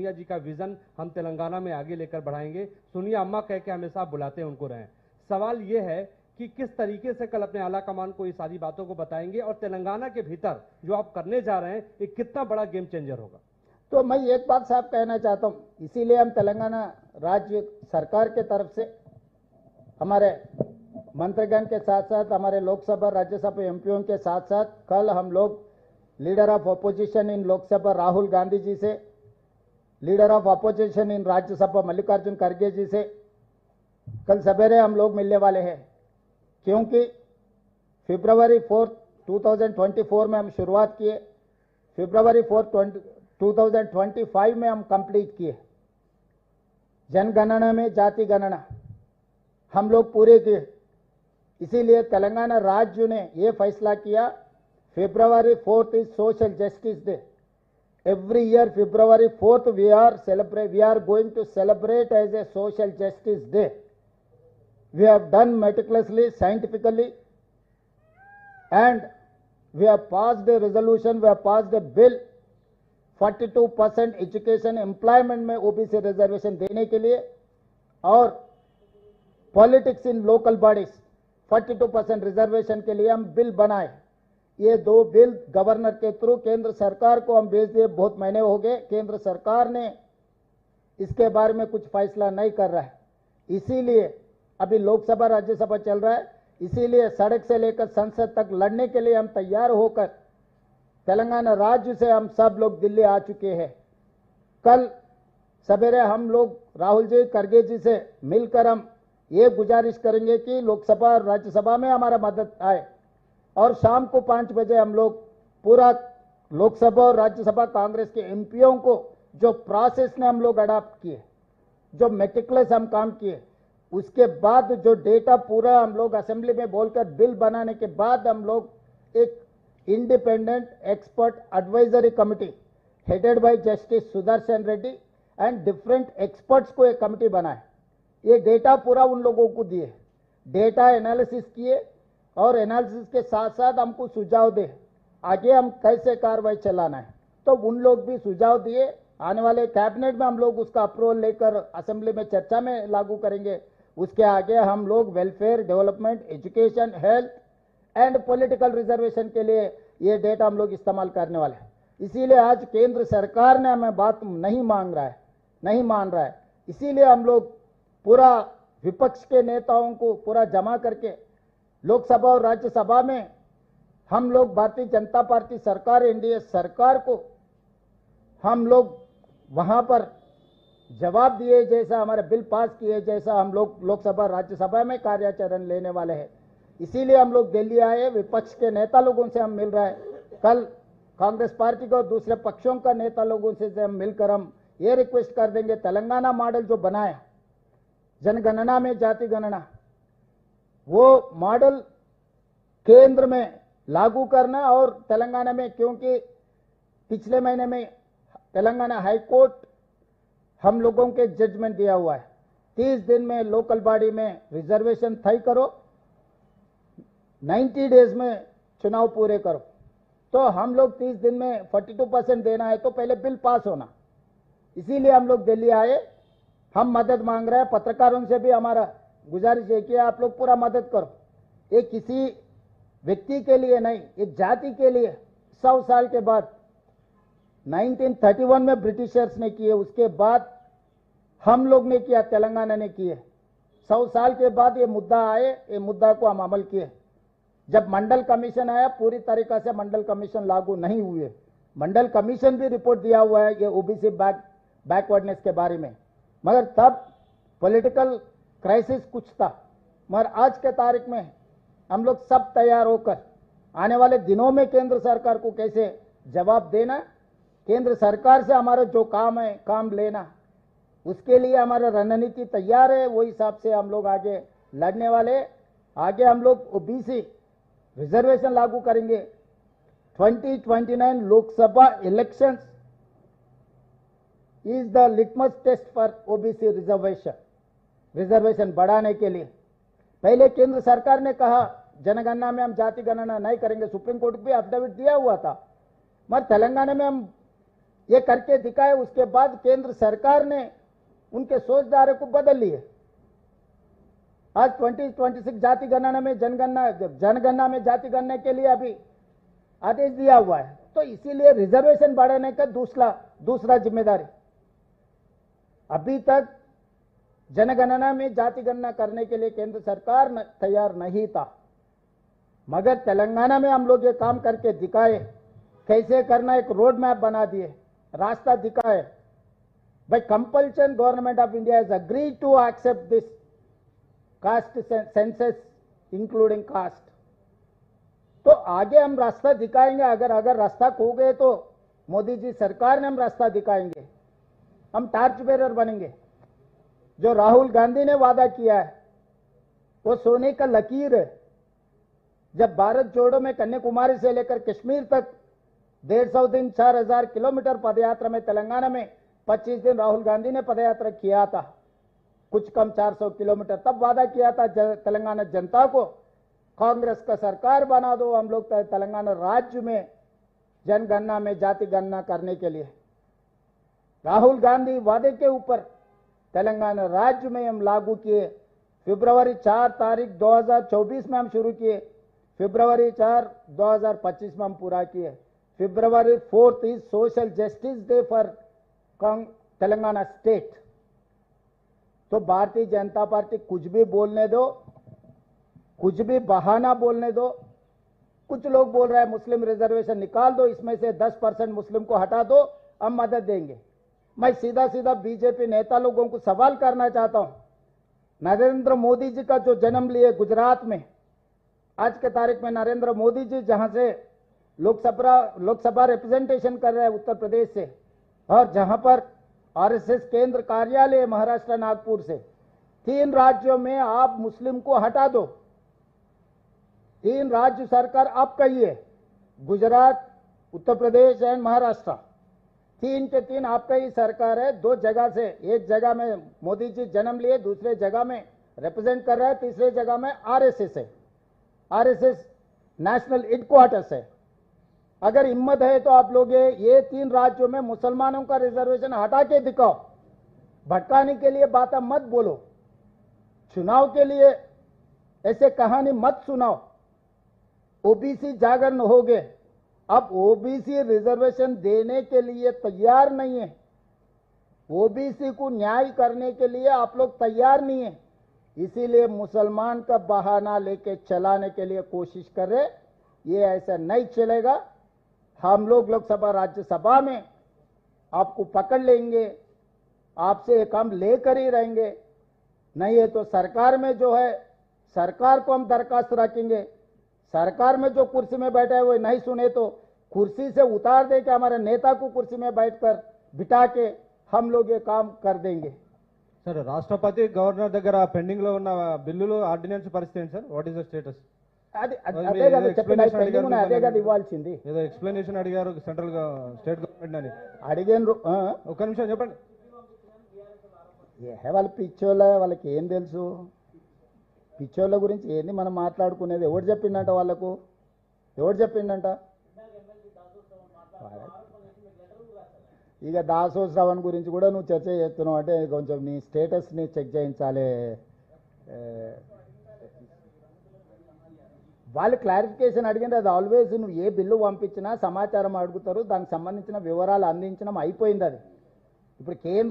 सोनिया जी का विजन हम तेलंगाना में आगे लेकर बढ़ाएंगे। सोनिया अम्मा कह के हमेशा आप बुलाते हैं, उनको रहें। सवाल ये है कि किस तरीके से कल अपने आला कमान को ये सारी बातों को बताएंगे और तेलंगाना के भीतर जो आप करने जा रहे हैं ये कितना बड़ा गेम चेंजर होगा। तो मैं एक बात साहब कहना चाहता हूं, इसीलिए हम तेलंगाना राज्य सरकार के तरफ से हमारे मंत्रीगण के साथ साथ हमारे लोकसभा राज्यसभा एमपीओ के साथ साथ कल हम लोग leader of opposition in Lok Sabha Rahul Gandhi ji से, leader of opposition in Rajya Sabha Mallikarjun खड़गे जी से कल सवेरे हम लोग मिलने वाले हैं, क्योंकि फरवरी 4, 2024 में हम शुरुआत किए, फरवरी 4, 2025 में हम कंप्लीट किए। जनगणना में जाति गणना हम लोग पूरे किए। इसीलिए तेलंगाना राज्य ने यह फैसला किया, February 4 is social justice day. Every year February 4 we are going to celebrate as a social justice day. We have done meticulously, scientifically, and we have passed a resolution, we have passed a bill, 42% education employment में OBC reservation देने के लिए, और politics in local bodies 42% reservation के लिए हम bill बनाए। ये दो बिल गवर्नर के थ्रू केंद्र सरकार को हम भेज दिए, बहुत महीने हो गए, केंद्र सरकार ने इसके बारे में कुछ फैसला नहीं कर रहा है। इसीलिए अभी लोकसभा राज्यसभा चल रहा है, इसीलिए सड़क से लेकर संसद तक लड़ने के लिए हम तैयार होकर तेलंगाना राज्य से हम सब लोग दिल्ली आ चुके हैं। कल सवेरे हम लोग राहुल जी खड़गे जी से मिलकर हम ये गुजारिश करेंगे कि लोकसभा और राज्यसभा में हमारा मदद आए, और शाम को 5 बजे हम लोग पूरा लोकसभा और राज्यसभा कांग्रेस के एमपीओ को जो प्रोसेस ने हम लोग अडॉप्ट किए, जो मेटिकुलस हम काम किए, उसके बाद जो डेटा पूरा हम लोग असेंबली में बोलकर बिल बनाने के बाद हम लोग एक independent expert advisory committee headed by justice Sudarshan Reddy and different experts को एक कमिटी बनाए। ये डेटा पूरा उन लोगों को दिए, डेटा एनालिसिस किए, और एनालिसिस के साथ साथ हमको सुझाव दे आगे हम कैसे कार्रवाई चलाना है। तो उन लोग भी सुझाव दिए, आने वाले कैबिनेट में हम लोग उसका अप्रूवल लेकर असेंबली में चर्चा में लागू करेंगे। उसके आगे हम लोग welfare, development, education, health and political reservation के लिए ये डेटा हम लोग इस्तेमाल करने वाले हैं। इसीलिए आज केंद्र सरकार ने हमें बात नहीं मान रहा है। इसीलिए हम लोग पूरा विपक्ष के नेताओं को पूरा जमा करके लोकसभा और राज्यसभा में हम लोग भारतीय जनता पार्टी सरकार, एनडीए सरकार को हम लोग वहां पर जवाब दिए, जैसा हमारे बिल पास किए, जैसा हम लोग लोकसभा राज्यसभा में कार्याचरण लेने वाले हैं। इसीलिए हम लोग दिल्ली आए, विपक्ष के नेता लोगों से हम मिल रहे हैं। कल कांग्रेस पार्टी को, दूसरे पक्षों का नेता लोगों से हम मिलकर हम ये रिक्वेस्ट कर देंगे, तेलंगाना मॉडल जो बनाया जनगणना में जाति गणना, वो मॉडल केंद्र में लागू करना। और तेलंगाना में, क्योंकि पिछले महीने में तेलंगाना हाई कोर्ट हम लोगों के जजमेंट दिया हुआ है, 30 दिन में लोकल बॉडी में रिजर्वेशन तय करो, 90 डेज में चुनाव पूरे करो। तो हम लोग 30 दिन में 42% देना है तो पहले बिल पास होना। इसीलिए हम लोग दिल्ली आए, हम मदद मांग रहे हैं। पत्रकारों से भी हमारा गुजारिश है कि आप लोग पूरा मदद करो। ये किसी व्यक्ति के लिए नहीं, एक जाति के लिए 100 साल के बाद 1931 में ब्रिटिशर्स ने किए, उसके बाद हम लोग ने किया, तेलंगाना ने किए। 100 साल के बाद ये मुद्दा आए, ये मुद्दा को हम अमल किए। जब मंडल कमीशन आया, पूरी तरीका से मंडल कमीशन लागू नहीं हुए। मंडल कमीशन भी रिपोर्ट दिया हुआ है ये ओबीसी बैकवर्डनेस के बारे में, मगर तब पॉलिटिकल क्राइसिस कुछ था। मगर आज के तारीख में हम लोग सब तैयार होकर आने वाले दिनों में केंद्र सरकार को कैसे जवाब देना, केंद्र सरकार से हमारा जो काम है काम लेना, उसके लिए हमारा रणनीति तैयार है। वही हिसाब से हम लोग आगे लड़ने वाले। आगे हम लोग ओबीसी रिजर्वेशन लागू करेंगे। 2029 Lok Sabha elections is the litmus test for OBC reservation बढ़ाने के लिए। पहले केंद्र सरकार ने कहा जनगणना में हम जाति गणना नहीं करेंगे, सुप्रीम कोर्ट भी एफिडेविट दिया हुआ था। मगर तेलंगाना में हम ये करके दिखाए। उसके बाद केंद्र सरकार ने उनके सोच धारे को बदल लिए। आज 2026 जाति गणना में जनगणना में जाति गणना के लिए अभी आदेश दिया हुआ है। तो इसीलिए रिजर्वेशन बढ़ाने का दूसरा जिम्मेदारी। अभी तक जनगणना में जाति गणना करने के लिए केंद्र सरकार तैयार नहीं था, मगर तेलंगाना में हम लोग ये काम करके दिखाए। कैसे करना, एक रोड मैप बना दिए, रास्ता दिखाए। By compulsion government of India has agreed to accept this caste census including caste. तो आगे हम रास्ता दिखाएंगे। अगर रास्ता खो गए तो मोदी जी सरकार ने हम रास्ता दिखाएंगे, हम टार्च बेरर बनेंगे। जो राहुल गांधी ने वादा किया है वो सोने का लकीर है। जब भारत जोड़ो में कन्याकुमारी से लेकर कश्मीर तक 150 दिन 4000 किलोमीटर पदयात्रा में तेलंगाना में 25 दिन राहुल गांधी ने पदयात्रा किया था, कुछ कम 400 किलोमीटर। तब वादा किया था तेलंगाना जनता को, कांग्रेस का सरकार बना दो, हम लोग तेलंगाना राज्य में जनगणना में जाति गणना करने के लिए। राहुल गांधी वादे के ऊपर तेलंगाना राज्य में हम लागू किए। फरवरी 4 तारीख 2024 में हम शुरू किए, फरवरी 4 2025 में हम पूरा किए। फरवरी 4 is social justice day for Telangana state. तो भारतीय जनता पार्टी कुछ भी बोलने दो, कुछ भी बहाना बोलने दो। कुछ लोग बोल रहे हैं मुस्लिम रिजर्वेशन निकाल दो, इसमें से 10% मुस्लिम को हटा दो, हम मदद देंगे। मैं सीधा सीधा बीजेपी नेता लोगों को सवाल करना चाहता हूं। नरेंद्र मोदी जी का जो जन्म लिए गुजरात में, आज के तारीख में नरेंद्र मोदी जी जहां से लोकसभा रिप्रेजेंटेशन कर रहे हैं उत्तर प्रदेश से, और जहां पर आरएसएस केंद्र कार्यालय महाराष्ट्र नागपुर से, 3 राज्यों में आप मुस्लिम को हटा दो। 3 राज्य सरकार आप कहिए, गुजरात, उत्तर प्रदेश एंड महाराष्ट्र, 3 के 3 आपका ही सरकार है। 2 जगह से, एक जगह में मोदी जी जन्म लिए, दूसरे जगह में रिप्रेजेंट कर रहा है, तीसरे जगह में आरएसएस है, आरएसएस नेशनल हेडक्वार्टर्स है। अगर हिम्मत है तो आप लोग ये 3 राज्यों में मुसलमानों का रिजर्वेशन हटा के दिखाओ। भटकाने के लिए बात मत बोलो, चुनाव के लिए ऐसे कहानी मत सुनाओ। ओबीसी जागरण हो गए, अब ओबीसी रिजर्वेशन देने के लिए तैयार नहीं है। ओबीसी को न्याय करने के लिए आप लोग तैयार नहीं है, इसीलिए मुसलमान का बहाना लेके चलाने के लिए कोशिश कर रहे। ये ऐसा नहीं चलेगा। हम लोग लोकसभा राज्यसभा में आपको पकड़ लेंगे, आपसे ये काम लेकर ही रहेंगे। नहीं है तो सरकार में जो है, सरकार को हम दरखास्त रखेंगे। सरकार में जो कुर्सी में बैठा है वो नहीं सुने तो कुर्सी से उतार दे के हमारे नेता को कुर्सी में बैठकर बिठा के हम लोग ये काम कर देंगे। सर, राष्ट्रपति गवर्नर దగ్గర పెండింగ్ లో ఉన్న బిల్లులు ఆర్డినెన్స్ పరిస్థితి ఏంటి sir? What is the status? అదే కదా చెప్పిన అదే కదా ఇవ్వాల్సింది. ఏదో ఎక్స్ప్లెనేషన్ అడిగారు సెంట్రల్ స్టేట్ గవర్నమెంట్ అని అడిగాను. ఒక నిమిషం చెప్పండి. వాళ్ళ పిచ్చోళ్ళ, వాళ్ళకి ఏం తెలుసు? పిచ్చోళ్ళ గురించి ఏంది మనం మాట్లాడుకునేది? ఎవరు చెప్పిండంట వాళ్ళకు? ఎవరు చెప్పిండంట? ఇక దాసోత్సవం గురించి కూడా నువ్వు చర్చ చేస్తున్నావు అంటే కొంచెం నీ స్టేటస్ని చెక్ చేయించాలి. వాళ్ళు క్లారిఫికేషన్ అడిగింది. అది ఆల్వేస్ నువ్వు ఏ బిల్లు పంపించినా సమాచారం అడుగుతారు, దానికి సంబంధించిన వివరాలు అందించడం అయిపోయింది. అది ఇప్పుడు కేంద్ర